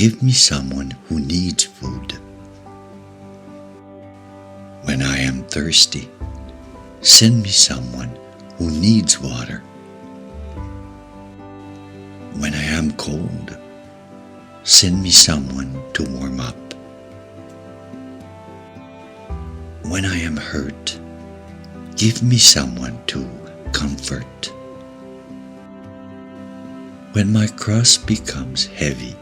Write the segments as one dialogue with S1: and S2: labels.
S1: give me someone who needs food. When I am thirsty, send me someone who needs water. When I am cold, send me someone to warm up. When I am hurt, give me someone to comfort. When my cross becomes heavy,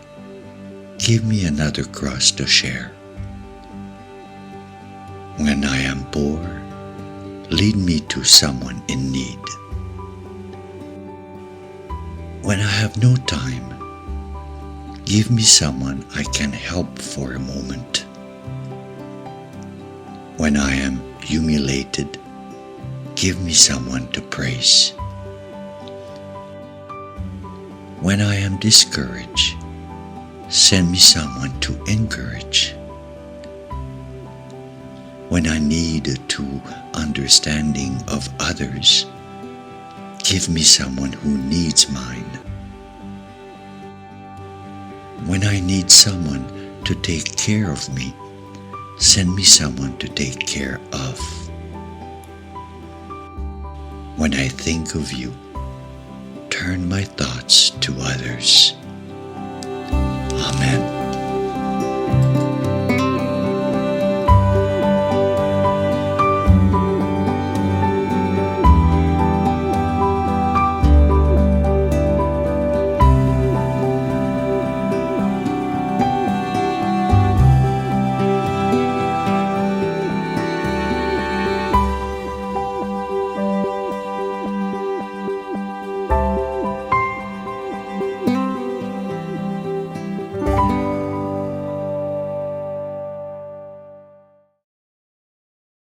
S1: give me another cross to share. When I am poor, lead me to someone in need. When I have no time, give me someone I can help for a moment. When I am humiliated, give me someone to praise. When I am discouraged, send me someone to encourage. When I need to understanding of others, give me someone who needs mine. When I need someone to take care of me, send me someone to take care of. When I think of you, turn my thoughts to others.